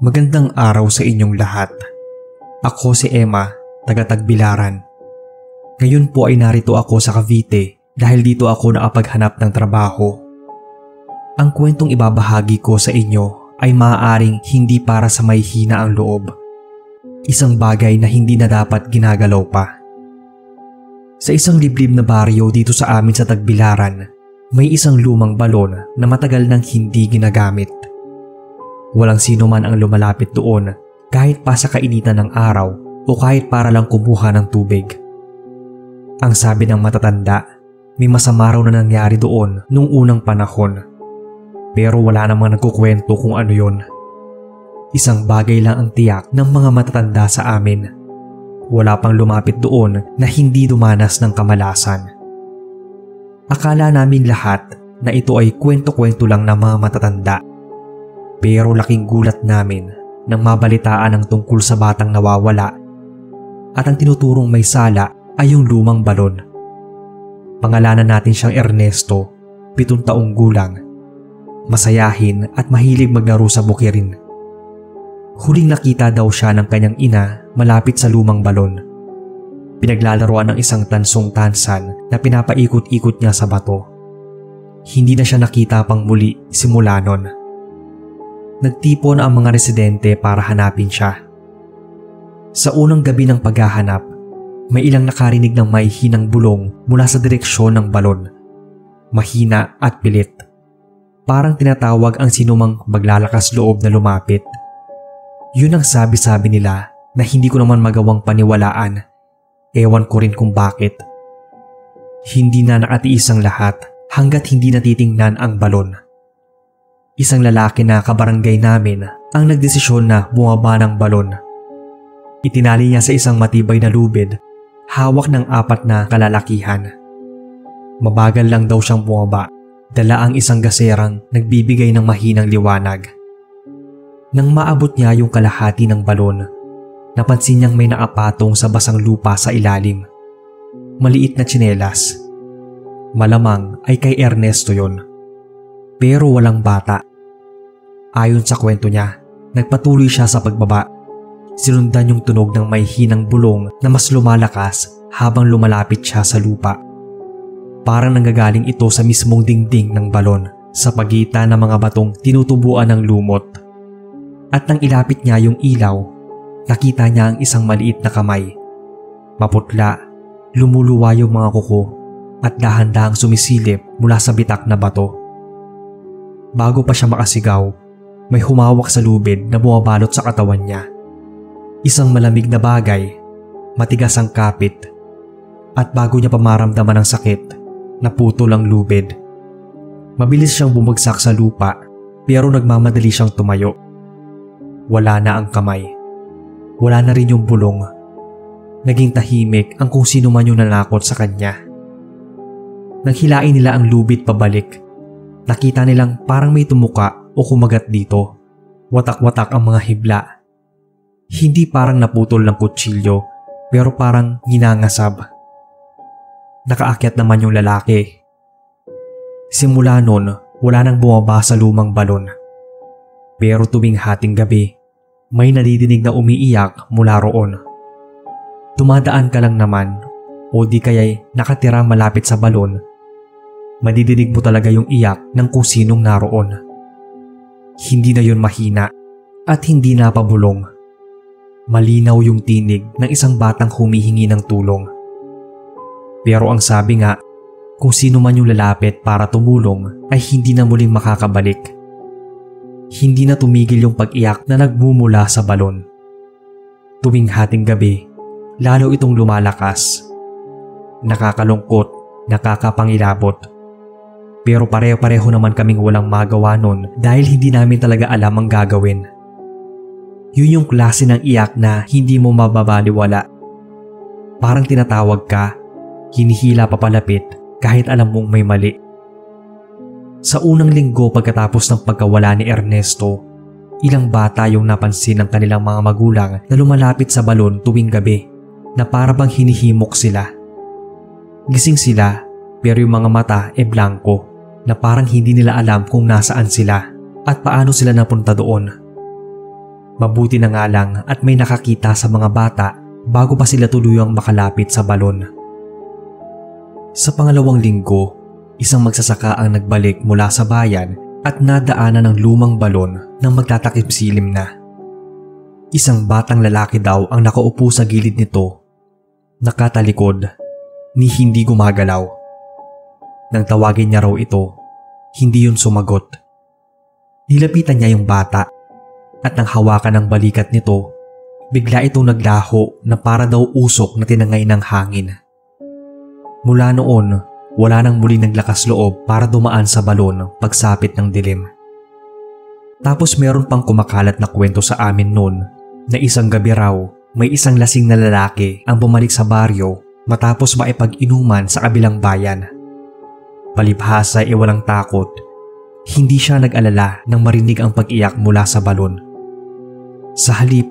Magandang araw sa inyong lahat. Ako si Emma, taga Tagbilaran. Ngayon po ay narito ako sa Cavite dahil dito ako nakapaghanap ng trabaho. Ang kwentong ibabahagi ko sa inyo ay maaaring hindi para sa may hina ang loob. Isang bagay na hindi na dapat ginagalaw pa. Sa isang liblib na baryo dito sa amin sa Tagbilaran, may isang lumang balon na matagal nang hindi ginagamit. Walang sino man ang lumalapit doon kahit pa sa kainitan ng araw o kahit para lang kumuha ng tubig. Ang sabi ng matatanda, may masama raw na nangyari doon nung unang panahon. Pero wala namang nagkukwento kung ano yon. Isang bagay lang ang tiyak ng mga matatanda sa amin. Wala pang lumapit doon na hindi dumanas ng kamalasan. Akala namin lahat na ito ay kwento-kwento lang ng mga matatanda. Pero laking gulat namin nang mabalitaan ang tungkol sa batang nawawala at ang tinuturong may sala ay yung lumang balon. Pangalanan natin siyang Ernesto, 7 taong gulang, masayahin at mahilig maglaro sa bukirin. Huling nakita daw siya ng kanyang ina malapit sa lumang balon. Pinaglalaroan ng isang tansong tansan na pinapaikot-ikot niya sa bato. Hindi na siya nakita pang muli simula nun. Nagtipon ang mga residente para hanapin siya. Sa unang gabi ng paghahanap, may ilang nakarinig ng mahihinang bulong mula sa direksyon ng balon. Mahina at pilit. Parang tinatawag ang sinumang maglalakas loob na lumapit. Yun ang sabi-sabi nila na hindi ko naman magawang paniwalaan. Ewan ko rin kung bakit. Hindi na nakatiis ang lahat hanggat hindi natitingnan ang balon. Isang lalaki na kabarangay namin ang nagdesisyon na bumaba ng balon. Itinali niya sa isang matibay na lubid, hawak ng 4 na kalalakihan. Mabagal lang daw siyang bumaba, dala ang isang gaserang nagbibigay ng mahinang liwanag. Nang maabot niya yung kalahati ng balon, napansin niyang may nakapatong sa basang lupa sa ilalim. Maliit na tsinelas. Malamang ay kay Ernesto yon. Pero walang bata. Ayon sa kwento niya, nagpatuloy siya sa pagbaba. Sinundan yung tunog ng may hinang bulong na mas lumalakas habang lumalapit siya sa lupa. Parang nanggagaling ito sa mismong dingding ng balon sa pagitan ng mga batong tinutubuan ng lumot. At nang ilapit niya yung ilaw, nakita niya ang isang maliit na kamay. Maputla, lumuluwa yung mga kuko at dahan-dahang sumisilip mula sa bitak na bato. Bago pa siya makasigaw, may humawak sa lubid na bumabalot sa katawan niya. Isang malamig na bagay, matigas ang kapit, at bago niya pamaramdaman ng sakit, naputol ang lubid. Mabilis siyang bumagsak sa lupa pero nagmamadali siyang tumayo. Wala na ang kamay. Wala na rin yung bulong. Naging tahimik ang kung sino man yung nanakot sa kanya. Nang hilain nila ang lubid pabalik, nakita nilang parang may tumuka o kumagat dito. Watak-watak ang mga hibla. Hindi parang naputol ng kutsilyo pero parang ginangasab. Nakaakyat naman yung lalaki. Simula nun, wala nang bumaba sa lumang balon. Pero tuwing hating gabi, may nadidinig na umiiyak mula roon. Tumadaan ka lang naman o di kaya'y nakatira malapit sa balon, madidinig mo talaga yung iyak ng kung sinong naroon. Hindi na yun mahina at hindi na pabulong. Malinaw yung tinig ng isang batang humihingi ng tulong. Pero ang sabi nga, kung sino man yung lalapit para tumulong ay hindi na muling makakabalik. Hindi na tumigil yung pag-iyak na nagmumula sa balon. Tuwing hating gabi, lalo itong lumalakas. Nakakalungkot, nakakapangilabot. Pero pareho-pareho naman kaming walang magawa nun dahil hindi namin talaga alam ang gagawin. Yun yung klase ng iyak na hindi mo mababaliwala. Parang tinatawag ka, hinihila papalapit kahit alam mong may mali. Sa unang linggo pagkatapos ng pagkawala ni Ernesto, ilang bata yung napansin ng kanilang mga magulang na lumalapit sa balon tuwing gabi na parabang hinihimok sila. Gising sila pero yung mga mata blanco na parang hindi nila alam kung nasaan sila at paano sila napunta doon. Mabuti na nga lang at may nakakita sa mga bata bago pa sila tuluyang makalapit sa balon. Sa pangalawang linggo, isang magsasaka ang nagbalik mula sa bayan at nadaanan ng lumang balon nang magtatakip silim na. Isang batang lalaki daw ang nakaupo sa gilid nito, nakatalikod, ni hindi gumagalaw. Nang tawagin niya raw ito, hindi yun sumagot. Nilapitan niya yung bata at nang hawakan ng balikat nito, bigla itong naglaho na para daw usok na tinangay ng hangin. Mula noon, wala nang muling naglakas loob para dumaan sa balon pagsapit ng dilim. Tapos meron pang kumakalat na kwento sa amin noon na isang gabi raw may isang lasing na lalaki ang bumalik sa baryo matapos maipag-inuman sa kabilang bayan. Palibhasa ay walang takot, hindi siya nag-alala nang marinig ang pag-iyak mula sa balon. Sa halip,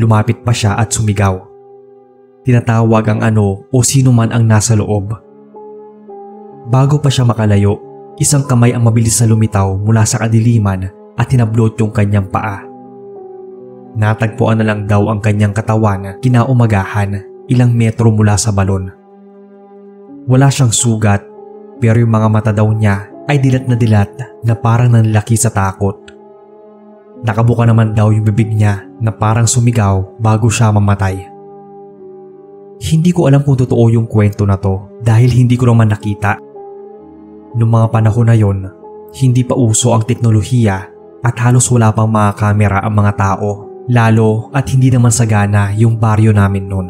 lumapit pa siya at sumigaw. Tinatawag ang ano o sino man ang nasa loob. Bago pa siya makalayo, isang kamay ang mabilis na lumitaw mula sa kadiliman at hinablot yung kanyang paa. Natagpuan na lang daw ang kanyang katawan kinaumagahan ilang metro mula sa balon. Wala siyang sugat pero yung mga mata daw niya ay dilat na parang nanlaki sa takot. Nakabuka naman daw yung bibig niya na parang sumigaw bago siya mamatay. Hindi ko alam kung totoo yung kwento na to dahil hindi ko naman nakita. Noong mga panahon na yon, hindi pa uso ang teknolohiya at halos wala pang mga kamera ang mga tao, lalo at hindi naman sagana yung baryo namin noon.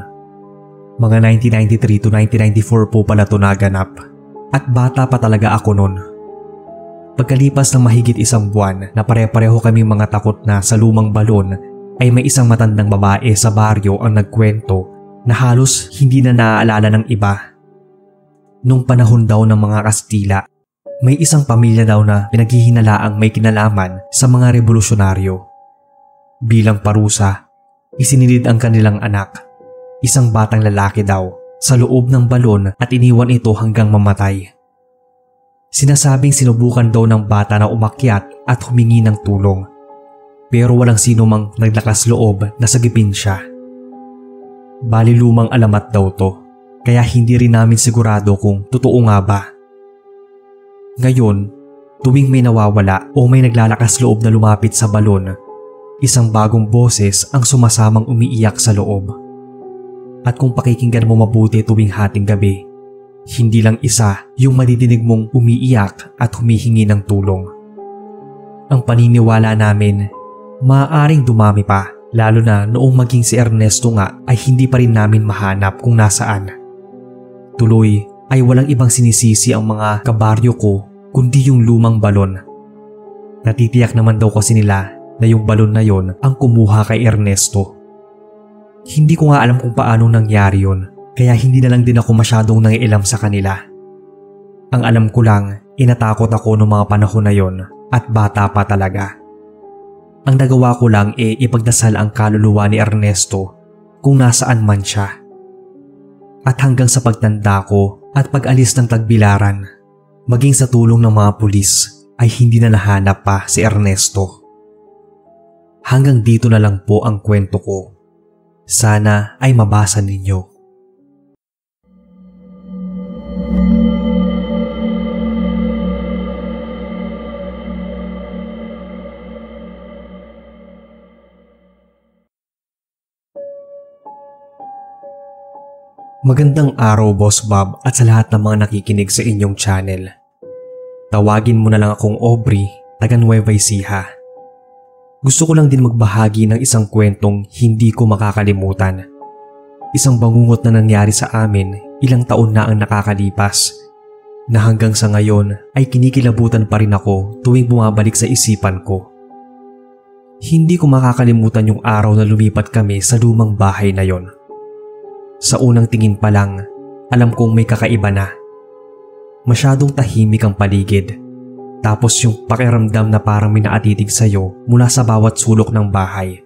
Mga 1993 to 1994 po pala to naganap at bata pa talaga ako noon. Pagkalipas ng mahigit isang buwan na pare-pareho kaming mga takot na sa lumang balon ay may isang matandang babae sa baryo ang nagkwento na halos hindi na naaalala ng iba. Nung panahon daw ng mga Kastila, may isang pamilya daw na pinaghihinalaang may kinalaman sa mga revolusyonaryo. Bilang parusa, isinilid ang kanilang anak, isang batang lalaki daw, sa loob ng balon at iniwan ito hanggang mamatay. Sinasabing sinubukan daw ng bata na umakyat at humingi ng tulong, pero walang sino mang naglakas loob na sagipin siya. Bali lumang alamat daw to, kaya hindi rin namin sigurado kung totoo nga ba. Ngayon, tuwing may nawawala o may naglalakas loob na lumapit sa balon, isang bagong boses ang sumasamang umiiyak sa loob. At kung pakikinggan mo mabuti tuwing hating gabi, hindi lang isa yung madidinig mong umiiyak at humihingi ng tulong. Ang paniniwala namin, maaaring dumami pa. Lalo na noong maging si Ernesto nga ay hindi pa rin namin mahanap kung nasaan. Tuloy ay walang ibang sinisisi ang mga kabaryo ko kundi yung lumang balon. Natitiyak naman daw kasi nila na yung balon na yon ang kumuha kay Ernesto. Hindi ko nga alam kung paano nangyari yon, kaya hindi na lang din ako masyadong nangialam sa kanila. Ang alam ko lang, inatakot ako noong mga panahon na yon at bata pa talaga. Ang nagawa ko lang ipagdasal ang kaluluwa ni Ernesto kung nasaan man siya. At hanggang sa pagtanda ko at pag-alis ng Tagbilaran, maging sa tulong ng mga pulis ay hindi na nahanap pa si Ernesto. Hanggang dito na lang po ang kwento ko. Sana ay mabasa ninyo. Magandang araw Boss Bob at sa lahat ng mga nakikinig sa inyong channel. Tawagin mo na lang akong Aubrey, taga Nueva Ecija. Gusto ko lang din magbahagi ng isang kwentong hindi ko makakalimutan. Isang bangungot na nangyari sa amin ilang taon na ang nakakalipas, na hanggang sa ngayon ay kinikilabutan pa rin ako tuwing bumabalik sa isipan ko. Hindi ko makakalimutan yung araw na lumipat kami sa lumang bahay na yon. Sa unang tingin pa lang, alam kong may kakaiba na. Masyadong tahimik ang paligid. Tapos yung pakiramdam na parang may naatitig sa'yo mula sa bawat sulok ng bahay.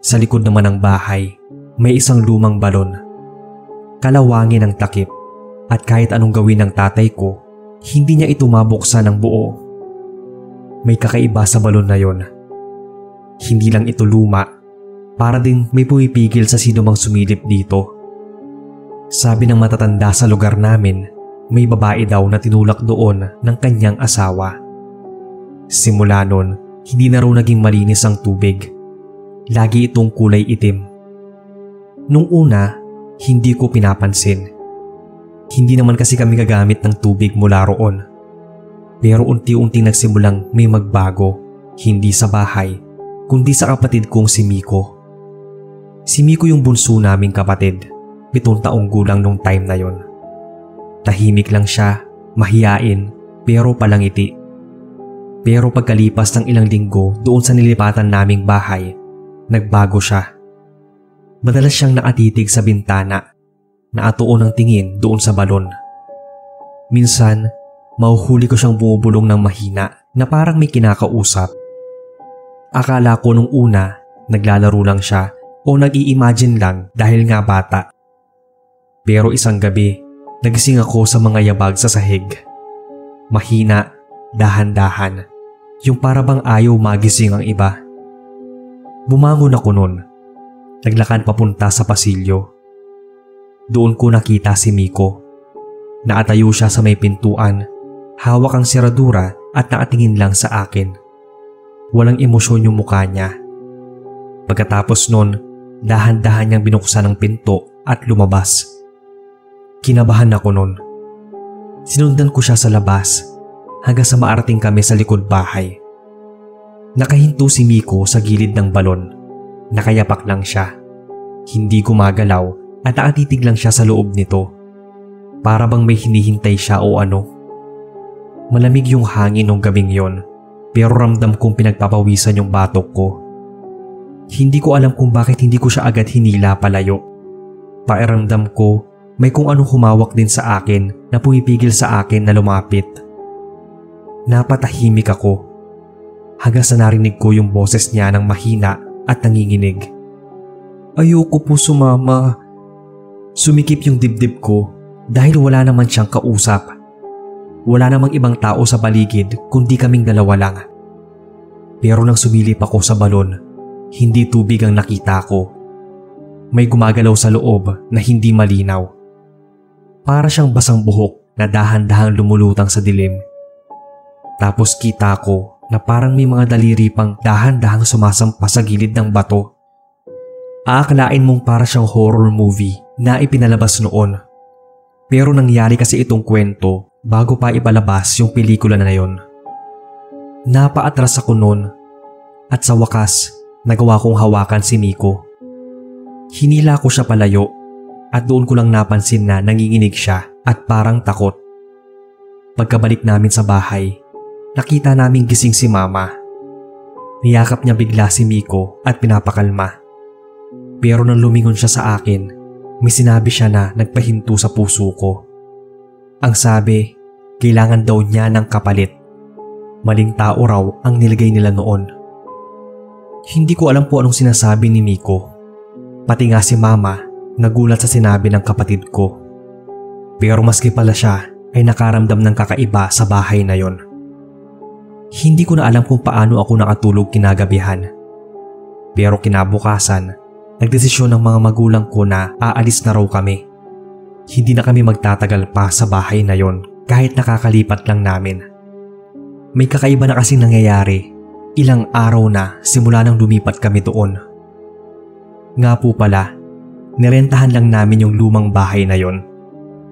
Sa likod naman ng bahay, may isang lumang balon. Kalawangin ang takip at kahit anong gawin ng tatay ko, hindi niya ito mabuksan ng buo. May kakaiba sa balon na yon. Hindi lang ito luma, para din may pumipigil sa sino mang sumilip dito. Sabi ng matatanda sa lugar namin, may babae daw na tinulak doon ng kanyang asawa. Simula nun, hindi na raw naging malinis ang tubig. Lagi itong kulay itim. Nung una, hindi ko pinapansin. Hindi naman kasi kami gagamit ng tubig mula roon. Pero unti-unting nagsimulang may magbago, hindi sa bahay, kundi sa kapatid kong si Miko. Si Miko yung bunso naming kapatid, 7 taong gulang nung time na yon. Tahimik lang siya, mahiyain, pero palangiti. Pero pagkalipas ng ilang linggo doon sa nilipatan naming bahay, nagbago siya. Madalas siyang nakatitig sa bintana, naatuon ang tingin doon sa balon. Minsan, mahuhuli ko siyang bumubulong ng mahina na parang may kinakausap. Akala ko nung una, naglalaro lang siya o nag-i-imagine lang dahil nga bata. Pero isang gabi, nagising ako sa mga yabag sa sahig. Mahina, dahan-dahan, yung para bang ayaw magising ang iba. Bumangon ako nun. Naglakad papunta sa pasilyo. Doon ko nakita si Miko. Nakatayo siya sa may pintuan, hawak ang seradura at nakatingin lang sa akin. Walang emosyon yung mukha niya. Pagkatapos nun, dahan-dahan niyang binuksan ang pinto at lumabas. Kinabahan ako nun. Sinundan ko siya sa labas hanggang sa maarating kami sa likod bahay. Nakahinto si Miko sa gilid ng balon. Nakayapak lang siya. Hindi gumagalaw at nakatitig lang siya sa loob nito. Para bang may hinihintay siya o ano. Malamig yung hangin nung gabing yon, pero ramdam kong pinagpapawisan yung batok ko. Hindi ko alam kung bakit hindi ko siya agad hinila palayo. Pakiramdam ko may kung anong humawak din sa akin na pumipigil sa akin na lumapit. Napatahimik ako hanggang sa narinig ko yung boses niya ng mahina at nanginginig. Ayoko po sumama. Sumikip yung dibdib ko dahil wala naman siyang kausap. Wala namang ibang tao sa paligid kundi kaming dalawa lang. Pero nang sumilip ako sa balon, hindi tubig ang nakita ko. May gumagalaw sa loob na hindi malinaw. Para siyang basang buhok na dahan-dahang lumulutang sa dilim. Tapos kita ko na parang may mga daliri pang dahan-dahang sumasampa sa gilid ng bato. Aakalain mong para siyang horror movie na ipinalabas noon. Pero nangyari kasi itong kwento bago pa ipalabas yung pelikula na yon. Napaatras ako noon at sa wakas nagawa kong hawakan si Miko. Hinila ko siya palayo at doon ko lang napansin na nanginginig siya at parang takot. Pagkabalik namin sa bahay, nakita naming gising si Mama. Niyakap niya bigla si Miko at pinapakalma. Pero nang lumingon siya sa akin, may sinabi siya na nagpahinto sa puso ko. Ang sabi, kailangan daw niya ng kapalit. Maling tao raw ang nilagay nila noon. Hindi ko alam po anong sinasabi ni Miko. Pati nga si Mama nagulat sa sinabi ng kapatid ko. Pero maski pala siya ay nakaramdam ng kakaiba sa bahay na yon. Hindi ko na alam kung paano ako nakatulog kinagabihan. Pero kinabukasan, nagdesisyon ng mga magulang ko na aalis na raw kami. Hindi na kami magtatagal pa sa bahay na yon kahit nakakalipat lang namin. May kakaiba na kasing nangyayari. Ilang araw na simula nang lumipat kami doon. Nga po pala, nirentahan lang namin yung lumang bahay na yon.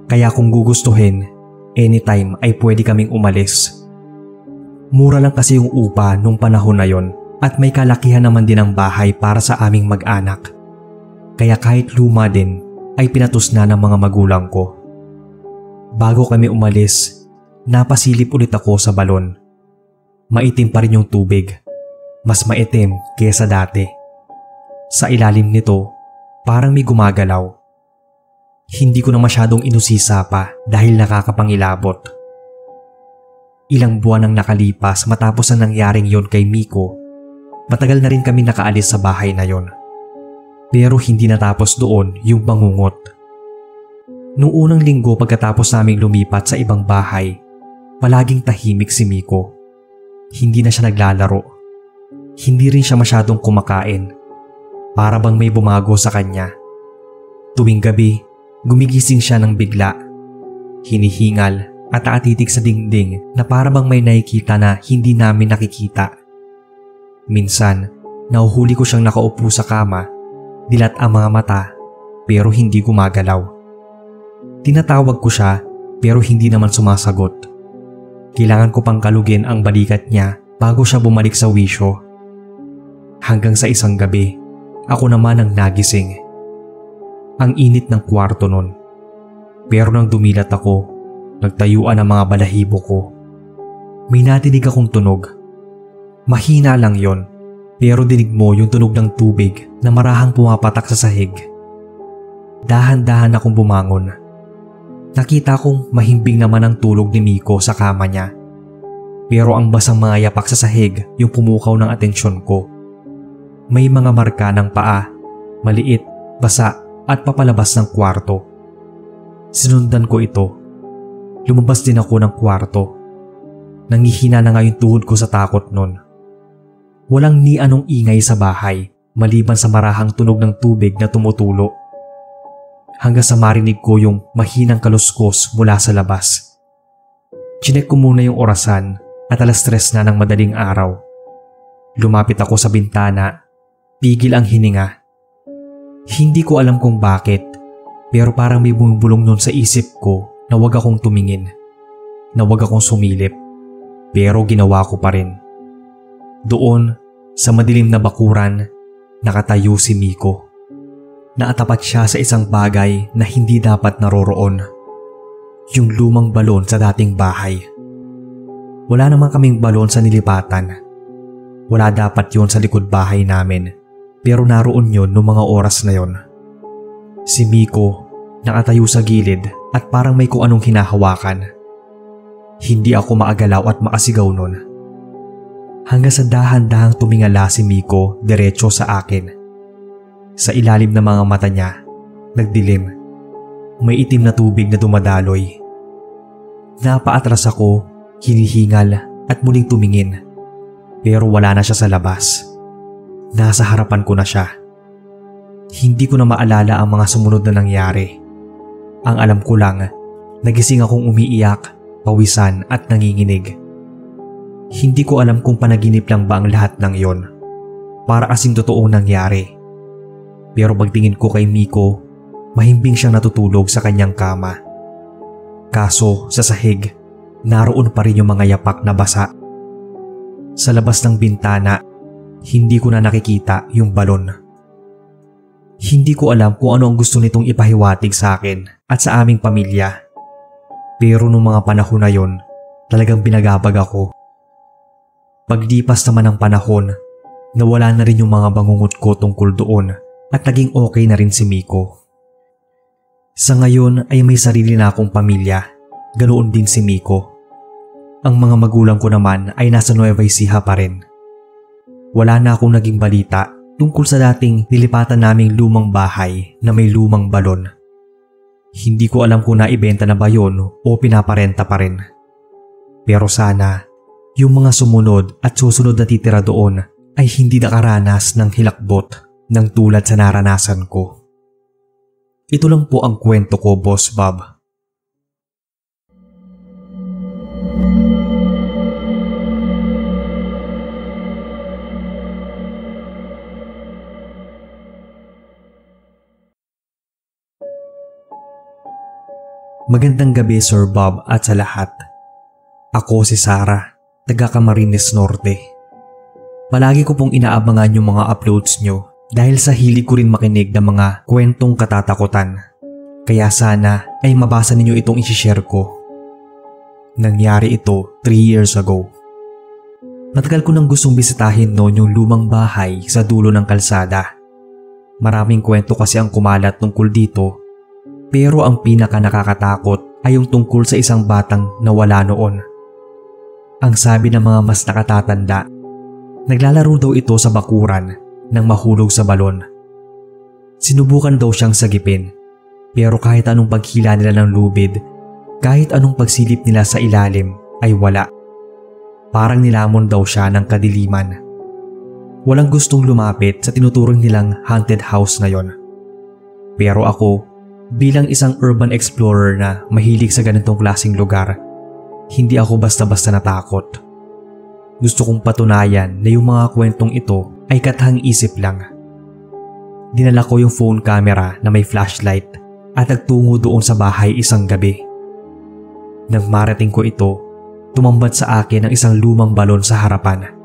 Kaya kung gugustuhin, anytime ay pwede kaming umalis. Mura lang kasi yung upa nung panahon na yon at may kalakihan naman din ang bahay para sa aming mag-anak. Kaya kahit luma din ay pinatus na ng mga magulang ko. Bago kami umalis, napasilip ulit ako sa balon. Maitim pa rin yung tubig. Mas maitim kaysa dati. Sa ilalim nito, parang may gumagalaw. Hindi ko na masyadong inusisa pa dahil nakakapangilabot. Ilang buwan ang nakalipas matapos ang nangyaring yon kay Miko. Matagal na rin kami nakaalis sa bahay na yon. Pero hindi natapos doon yung bangungot. Noong unang linggo pagkatapos naming lumipat sa ibang bahay, palaging tahimik si Miko. Hindi na siya naglalaro. Hindi rin siya masyadong kumakain. Para bang may bumago sa kanya. Tuwing gabi, gumigising siya ng bigla. Hinihingal at nakatitig sa dingding na para bang may nakikita na hindi namin nakikita. Minsan, nahuhuli ko siyang nakaupo sa kama, dilat ang mga mata pero hindi gumagalaw. Tinatawag ko siya pero hindi naman sumasagot. Kailangan ko pang kalugin ang balikat niya bago siya bumalik sa wisyo. Hanggang sa isang gabi, ako naman ang nagising. Ang init ng kwarto nun. Pero nang dumilat ako, nagtayuan ang mga balahibo ko. May natinig akong tunog. Mahina lang yon, pero dinig mo yung tunog ng tubig na marahang pumapatak sa sahig. Dahan-dahan akong bumangon. Nakita kong mahimbing naman ang tulog ni Miko sa kama niya. Pero ang basang mga yapak sa sahig yung pumukaw ng atensyon ko. May mga marka ng paa, maliit, basa at papalabas ng kwarto. Sinundan ko ito. Lumabas din ako ng kwarto. Nangihina na nga yung tuhod ko sa takot nun. Walang ni anong ingay sa bahay maliban sa marahang tunog ng tubig na tumutulo. Hanggang sa marinig ko yung mahinang kaluskos mula sa labas. Chinek ko muna yung orasan at 3:00 na ng madaling araw. Lumapit ako sa bintana. Pigil ang hininga. Hindi ko alam kung bakit, pero parang may bumubulong nun sa isip ko na wag akong tumingin, na wag akong sumilip, pero ginawa ko pa rin. Doon, sa madilim na bakuran, nakatayo si Miko. Naatapat siya sa isang bagay na hindi dapat naroroon. Yung lumang balon sa dating bahay. Wala naman kaming balon sa nilipatan. Wala dapat yon sa likod bahay namin. Pero naroon yun noong mga oras na yon. Si Miko nakatayo sa gilid at parang may kung anong hinahawakan. Hindi ako maagalaw at makasigaw nun. Hanggang sa dahan-dahang tumingala si Miko diretso sa akin. Sa ilalim ng mga mata niya, nagdilim. May itim na tubig na dumadaloy. Napaatras ako, hinihingal at muling tumingin. Pero wala na siya sa labas. Nasa harapan ko na siya. Hindi ko na maalala ang mga sumunod na nangyari. Ang alam ko lang, nagising akong umiiyak, pawisan at nanginginig. Hindi ko alam kung panaginip lang ba ang lahat ng yon. Para kasing totoong nangyari. Pero pagtingin ko kay Miko, mahimbing siyang natutulog sa kanyang kama. Kaso sa sahig, naroon pa rin yung mga yapak na basa. Sa labas ng bintana, hindi ko na nakikita yung balon. Hindi ko alam kung ano ang gusto nitong ipahiwatig sa akin at sa aming pamilya. Pero nung mga panahon na yon, talagang binagabag ako. Paglipas naman ng panahon, nawala na rin yung mga bangungot ko tungkol doon at naging okay na rin si Miko. Sa ngayon ay may sarili na akong pamilya, ganoon din si Miko. Ang mga magulang ko naman ay nasa Nueva Ecija pa rin. Wala na akong naging balita tungkol sa dating nilipatan naming lumang bahay na may lumang balon. Hindi ko alam kung naibenta na ba yon o pinaparenta pa rin. Pero sana, yung mga sumunod at susunod na titira doon ay hindi nakaranas ng hilakbot ng tulad sa naranasan ko. Ito lang po ang kwento ko, Boss Bob. Magandang gabi, Sir Bob, at sa lahat. Ako si Sarah, taga Camarines Norte. Palagi ko pong inaabangan yung mga uploads nyo dahil sa hilig ko rin makinig ng mga kwentong katatakutan. Kaya sana ay mabasa ninyo itong isishare ko. Nangyari ito 3 years ago. Matagal ko nang gustong bisitahin noon yung lumang bahay sa dulo ng kalsada. Maraming kwento kasi ang kumalat tungkol dito. Pero ang pinaka nakakatakot ay yung tungkol sa isang batang nawala noon. Ang sabi ng mga mas nakatatanda, naglalaro daw ito sa bakuran nang mahulog sa balon. Sinubukan daw siyang sagipin, pero kahit anong paghila nila ng lubid, kahit anong pagsilip nila sa ilalim ay wala. Parang nilamon daw siya ng kadiliman. walang gustong lumapit sa tinuturing nilang haunted house na yon. Pero ako, bilang isang urban explorer na mahilig sa ganitong klaseng lugar, hindi ako basta-basta natakot. Gusto kong patunayan na yung mga kwentong ito ay katahang isip lang. Dinala ko yung phone camera na may flashlight at nagtungo doon sa bahay isang gabi. Nang marating ko ito, tumambad sa akin ang isang lumang balon sa harapan.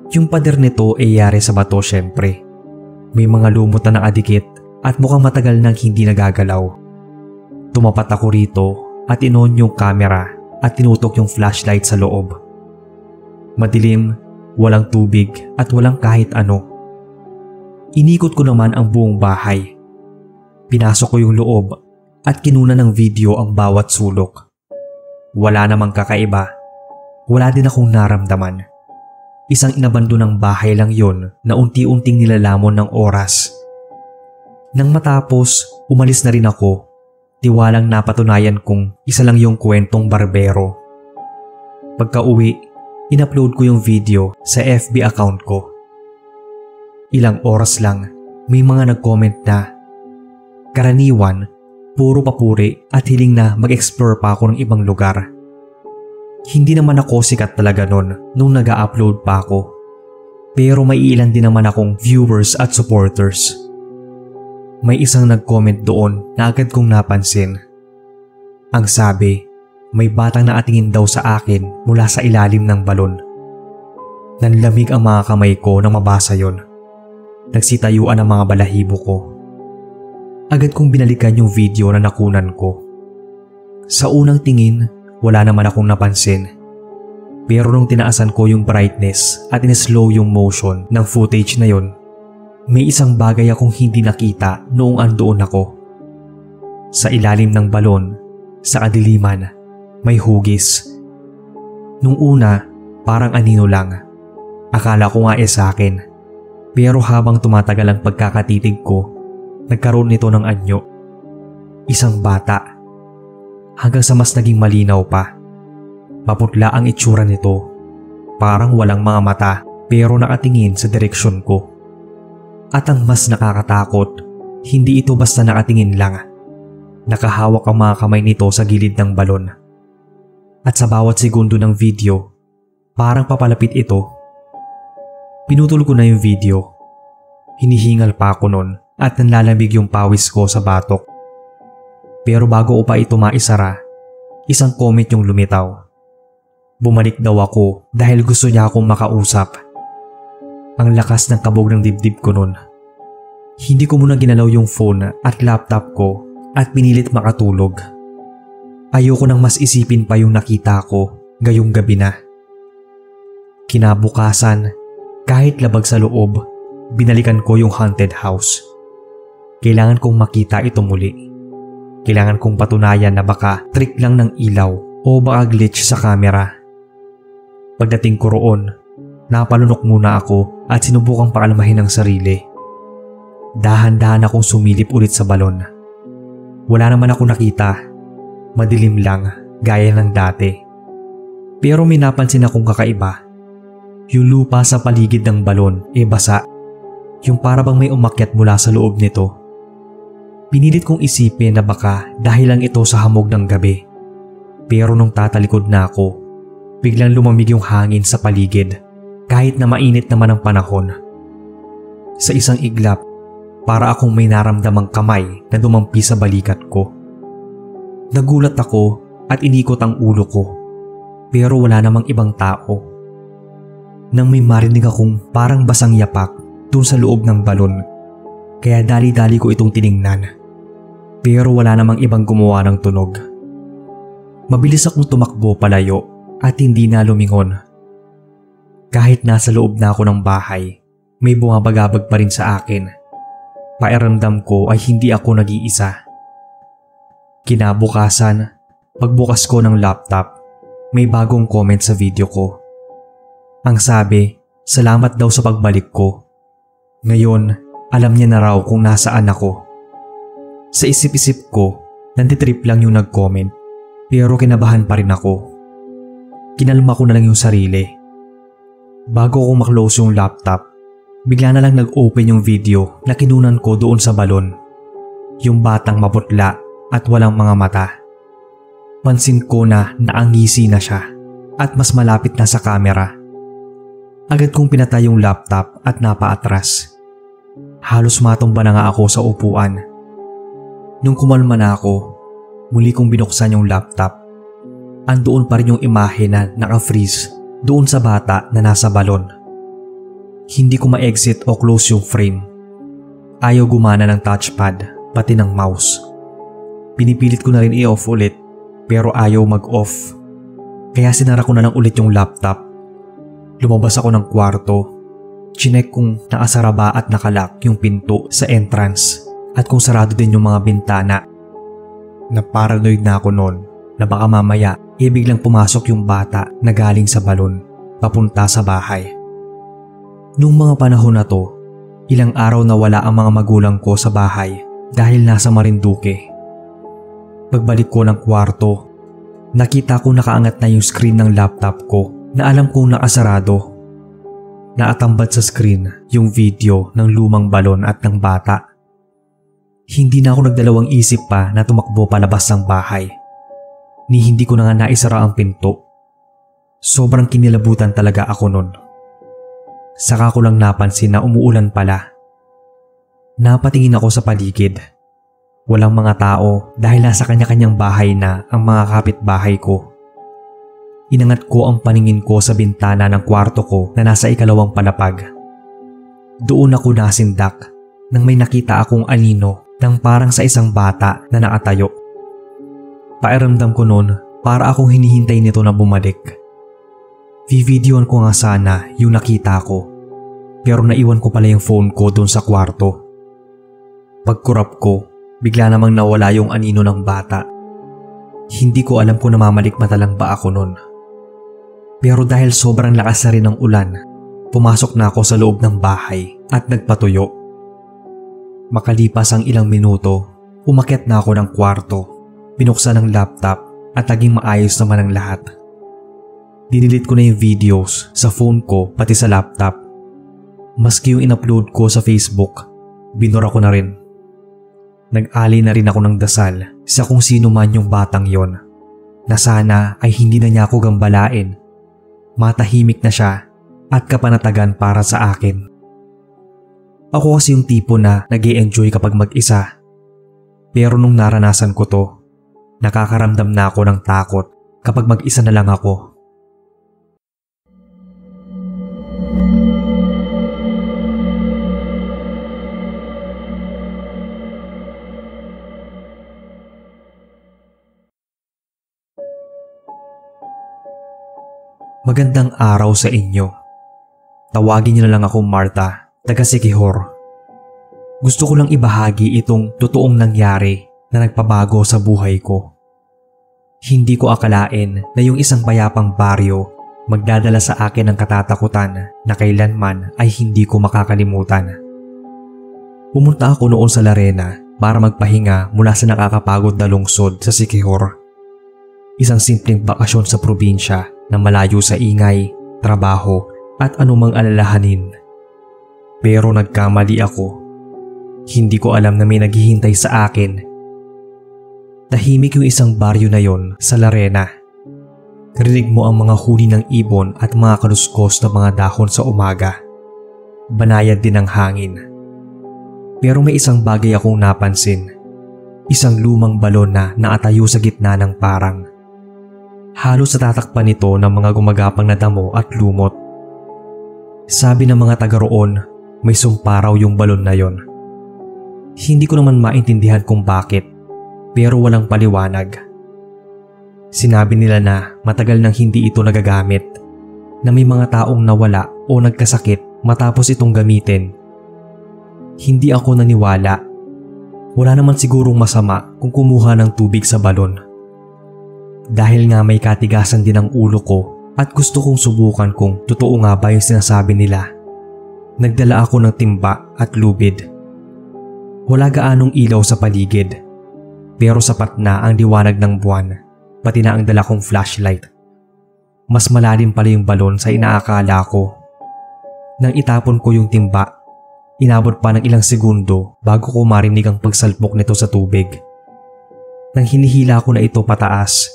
Yung pader nito ay yari sa bato syempre. May mga lumot na nakadikit at mukhang matagal nang hindi nagagalaw. Tumapat ako rito at inon yung camera at tinutok yung flashlight sa loob. Madilim, walang tubig at walang kahit ano. Inikot ko naman ang buong bahay. Pinasok ko yung loob at kinuna ng video ang bawat sulok. Wala namang kakaiba. Wala din akong naramdaman. Isang inabandonang bahay lang yon na unti-unting nilalamon ng oras. Nang matapos, umalis na rin ako. Tiwalang napatunayan kong isa lang yung kwentong barbero. Pagka-uwi, in-upload ko yung video sa FB account ko. Ilang oras lang, may mga nag-comment na. Karaniwan, puro papuri at hiling na mag-explore pa ako ng ibang lugar. Hindi naman ako sikat talaga nung nag-upload pa ako. Pero may ilan din naman akong viewers at supporters. May isang nag-comment doon na agad kong napansin. Ang sabi, may batang nakatingin daw sa akin mula sa ilalim ng balon. Nanlamig ang mga kamay ko nang mabasa yon. Nagsitayuan ang mga balahibo ko. Agad kong binalikan yung video na nakunan ko. Sa unang tingin, wala naman akong napansin. Pero nung tinaasan ko yung brightness at in-slow yung motion ng footage na yon, may isang bagay akong hindi nakita noong andoon ako. Sa ilalim ng balon, sa kadiliman, may hugis. Nung una, parang anino lang. Akala ko nga sa akin. Pero habang tumatagal ang pagkakatitig ko, nagkaroon nito ng anyo. Isang bata. Hanggang sa mas naging malinaw pa. Maputla ang itsura nito. Parang walang mga mata pero nakatingin sa direksyon ko. At ang mas nakakatakot, hindi ito basta nakatingin lang. Nakahawak ang mga kamay nito sa gilid ng balon. At sa bawat segundo ng video, parang papalapit ito. Pinutol ko na yung video. Hinihingal pa ako nun at nanlalamig yung pawis ko sa batok. Pero bago ko pa ito maisara, isang comment yung lumitaw. Bumalik daw ako dahil gusto niya akong makausap. Ang lakas ng kabog ng dibdib ko nun. Hindi ko muna ginalaw yung phone at laptop ko at pinilit makatulog. Ayoko nang mas isipin pa yung nakita ko gayong gabi na. Kinabukasan, kahit labag sa loob, binalikan ko yung haunted house. Kailangan kong makita ito muli. Kailangan kong patunayan na baka trick lang ng ilaw o baka glitch sa camera. Pagdating ko roon, napalunok muna ako at sinubukang pakalmahin ang sarili. Dahan-dahan akong sumilip ulit sa balon. Wala naman ako nakita. Madilim lang, gaya ng dati. Pero may napansin akong kakaiba. Yung lupa sa paligid ng balon basa. Yung para bang may umakyat mula sa loob nito. Pinilit kong isipin na baka dahil lang ito sa hamog ng gabi. Pero nung tatalikod na ako, biglang lumamig yung hangin sa paligid kahit na mainit naman ang panahon. Sa isang iglap, para akong may naramdamang kamay na dumampi sa balikat ko. Nagulat ako at inikot ang ulo ko, pero wala namang ibang tao. Nang may marinig akong parang basang yapak dun sa loob ng balon, kaya dali-dali ko itong tiningnan. Pero wala namang ibang gumawa ng tunog. Mabilis akong tumakbo palayo at hindi na lumingon. Kahit nasa loob na ako ng bahay, may bumabagabag pa rin sa akin. Pakiramdam ko ay hindi ako nag-iisa. Kinabukasan, pagbukas ko ng laptop, may bagong comment sa video ko. Ang sabi, salamat daw sa pagbalik ko. Ngayon, alam niya na raw kung nasaan ako. Sa isip-isip ko, nantitrip lang yung nag-comment, pero kinabahan pa rin ako. Kinalma ko na lang yung sarili. Bago ko maklose yung laptop, Bigla na lang nag-open yung video na kinunan ko doon sa balon. Yung batang maputla at walang mga mata. Pansin ko na naangisi na siya at mas malapit na sa camera. Agad kong pinatay yung laptop at napaatras. Halos matumba na nga ako sa upuan. Nung kumalma na ako, muli kong binuksan yung laptop. Andoon pa rin yung imahe na naka-freeze doon sa bata na nasa balon. Hindi ko ma-exit o close yung frame. Ayaw gumana ng touchpad, pati ng mouse. Pinipilit ko na rin i-off ulit, pero ayaw mag-off. Kaya sinara ko na lang ulit yung laptop. Lumabas ako ng kwarto. Chinek kung nakasara ba at nakalock yung pinto sa entrance at kung sarado din yung mga bintana. Naparanoid na ako noon na baka mamaya biglang pumasok yung bata na galing sa balon papunta sa bahay. Nung mga panahon na to, ilang araw na wala ang mga magulang ko sa bahay dahil nasa Marinduque. Pagbalik ko ng kwarto, nakita ko nakaangat na yung screen ng laptop ko na alam kong nakasarado. Naatambad sa screen yung video ng lumang balon at ng bata. Hindi na ako nagdalawang isip pa na tumakbo palabas ng bahay. Ni hindi ko na nga naisara ang pinto. Sobrang kinilabutan talaga ako nun. Saka ko lang napansin na umuulan pala. Napatingin ako sa paligid. Walang mga tao dahil nasa kanya-kanyang bahay na ang mga kapitbahay ko. Inangat ko ang paningin ko sa bintana ng kwarto ko na nasa ikalawang palapag. Doon ako nasindak nang may nakita akong anino ng parang sa isang bata na nakatayo. Pakiramdam ko noon para akong hinihintay nito na bumalik. Vivideoan ko nga sana yung nakita ko, pero naiwan ko pala yung phone ko doon sa kwarto. Pagkurap ko, bigla namang nawala yung anino ng bata. Hindi ko alam kung namamalikmata lang ba ako noon. Pero dahil sobrang lakas na rin ng ulan, pumasok na ako sa loob ng bahay at nagpatuyo. Makalipas ang ilang minuto, umakyat na ako ng kwarto, binuksan ang laptop at naging maayos naman ang lahat. Dinilit ko na yung videos sa phone ko pati sa laptop. Maski yung in-upload ko sa Facebook, binura ko na rin. Nag-alay na rin ako ng dasal sa kung sino man yung batang yon, na sana ay hindi na niya ako gambalain. Matahimik na siya at kapanatagan para sa akin. Ako kasi yung tipo na nag-e-enjoy kapag mag-isa. Pero nung naranasan ko to, nakakaramdam na ako ng takot kapag mag-isa na lang ako. Magandang araw sa inyo. Tawagin niyo na lang ako Martha, taga Siquijor. Gusto ko lang ibahagi itong totoong nangyari na nagpabago sa buhay ko. Hindi ko akalain na yung isang payapang baryo magdadala sa akin ng katatakutan na kailanman ay hindi ko makakalimutan. Pumunta ako noon sa Larena para magpahinga mula sa nakakapagod na lungsod sa Siquijor. Isang simpleng bakasyon sa probinsya na malayo sa ingay, trabaho at anumang alalahanin. Pero nagkamali ako. Hindi ko alam na may naghihintay sa akin. Tahimik yung isang baryo na yon sa Larena. Rinig mo ang mga huni ng ibon at mga kaluskos na mga dahon sa umaga. Banayad din ang hangin. Pero may isang bagay akong napansin. Isang lumang balon na naatayo sa gitna ng parang. Halos natatakpan nito ng mga gumagapang na damo at lumot. Sabi ng mga taga roon, may sumpa raw yung balon na yon. Hindi ko naman maintindihan kung bakit, pero walang paliwanag. Sinabi nila na matagal nang hindi ito nagagamit, na may mga taong nawala o nagkasakit matapos itong gamitin. Hindi ako naniwala. Wala naman sigurong masama kung kumuha ng tubig sa balon. Dahil nga may katigasan din ang ulo ko at gusto kong subukan kung totoo nga ba yung sinasabi nila. Nagdala ako ng timba at lubid. Wala gaanong ilaw sa paligid, pero sapat na ang liwanag ng buwan, pati na ang dala kong flashlight. Mas malalim pala yung balon sa inaakala ko. Nang itapon ko yung timba, inabot pa ng ilang segundo bago ko marinig ang pagsalpok nito sa tubig. Nang hinihila ko na ito pataas,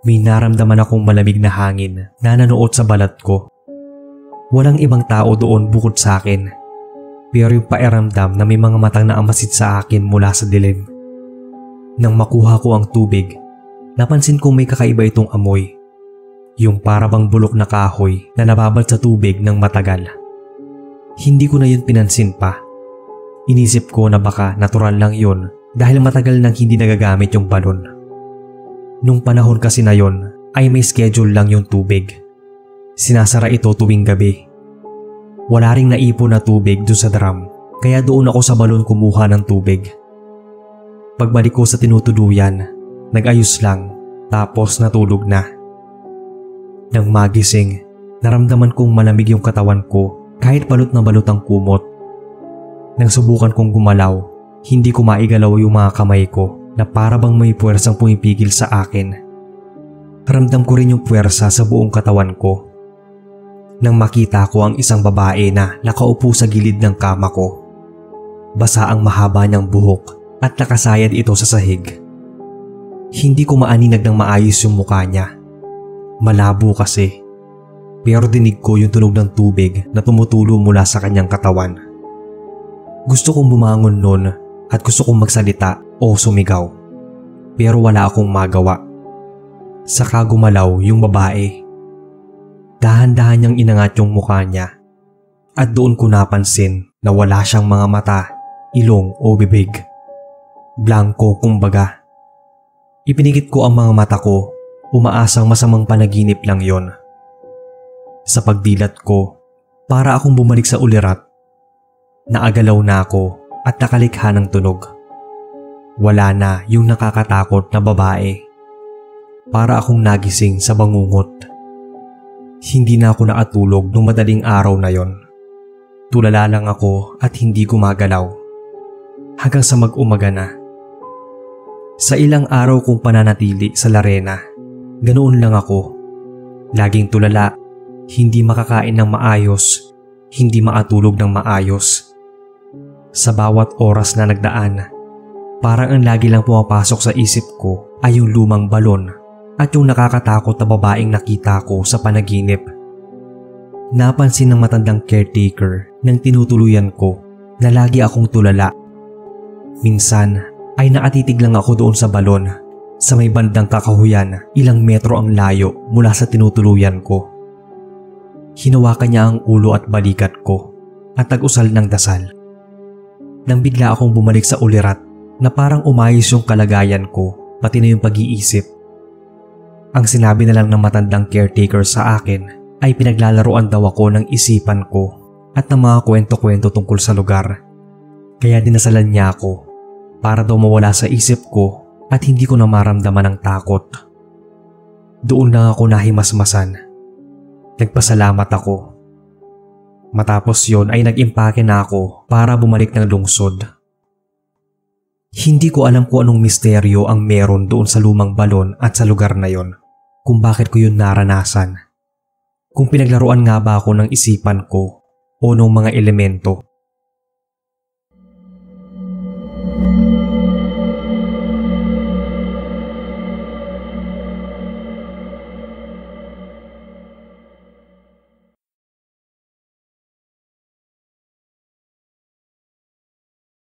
may naramdaman akong malamig na hangin na nanuot sa balat ko. Walang ibang tao doon bukod sa akin, pero yung pakiramdam na may mga matang naamasid sa akin mula sa dilim. Nang makuha ko ang tubig, napansin kong may kakaiba itong amoy. Yung parabang bulok na kahoy na nababad sa tubig ng matagal. Hindi ko na yun pinansin pa. Inisip ko na baka natural lang yun dahil matagal nang hindi nagagamit yung balon. Nung panahon kasi na yun ay may schedule lang yung tubig. Sinasara ito tuwing gabi. Wala ring naipon na tubig doon sa drum, kaya doon ako sa balon kumuha ng tubig. Pagbalik ko sa tinutuluyan, nag-ayos lang tapos natulog na. Nang magising, naramdaman kong malamig yung katawan ko kahit balot na balot ang kumot. Nang subukan kong gumalaw, hindi ko maigalaw yung mga kamay ko na para bang may puwersang pumipigil sa akin. Ramdam ko rin yung puwersa sa buong katawan ko. Nang makita ko ang isang babae na nakaupo sa gilid ng kama ko. Basa ang mahaba niyang buhok at nakasayad ito sa sahig. Hindi ko maaninag ng maayos yung mukha niya. Malabo kasi. Pero dinig ko yung tunog ng tubig na tumutulo mula sa kanyang katawan. Gusto kong bumangon noon at gusto kong magsalita o sumigaw. Pero wala akong magawa. Saka gumalaw yung babae. Dahan-dahan niyang inangat yung mukha niya. At doon ko napansin na wala siyang mga mata, ilong o bibig. Blanko kumbaga. Ipinikit ko ang mga mata ko, umaasang masamang panaginip lang yon. Sa pagdilat ko, para akong bumalik sa ulirat. Naagalaw na ako at nakalikha ng tunog. Wala na yung nakakatakot na babae. Para akong nagising sa bangungot. Hindi na ako nakatulog nung madaling araw na yon. Tulala lang ako at hindi gumagalaw. Hanggang sa mag-umaga na. Sa ilang araw kong pananatili sa Larena, ganoon lang ako. Laging tulala, hindi makakain ng maayos, hindi makatulog ng maayos. Sa bawat oras na nagdaan, parang ang lagi lang pumapasok sa isip ko ay yung lumang balon at yung nakakatakot na babaeng nakita ko sa panaginip. Napansin ng matandang caretaker ng tinutuluyan ko na lagi akong tulala. Minsan ay nakatitig lang ako doon sa balon sa may bandang kakahuyan, ilang metro ang layo mula sa tinutuluyan ko. Hinawakan niya ang ulo at balikat ko at nag-usal ng dasal. Nang bigla akong bumalik sa ulirat na parang umayos yung kalagayan ko pati na yung pag-iisip. Ang sinabi na lang ng matandang caretaker sa akin ay pinaglalaroan daw ako ng isipan ko at ng mga kwento-kwento tungkol sa lugar. Kaya dinasalan niya ako para daw mawala sa isip ko at hindi ko na maramdaman ang takot. Doon lang ako nahimasmasan. Nagpasalamat ako. Matapos yon ay nag-impake na ako para bumalik ng lungsod. Hindi ko alam kung anong misteryo ang meron doon sa lumang balon at sa lugar na yon, kung bakit ko yun naranasan. Kung pinaglaruan nga ba ako ng isipan ko o ng mga elemento.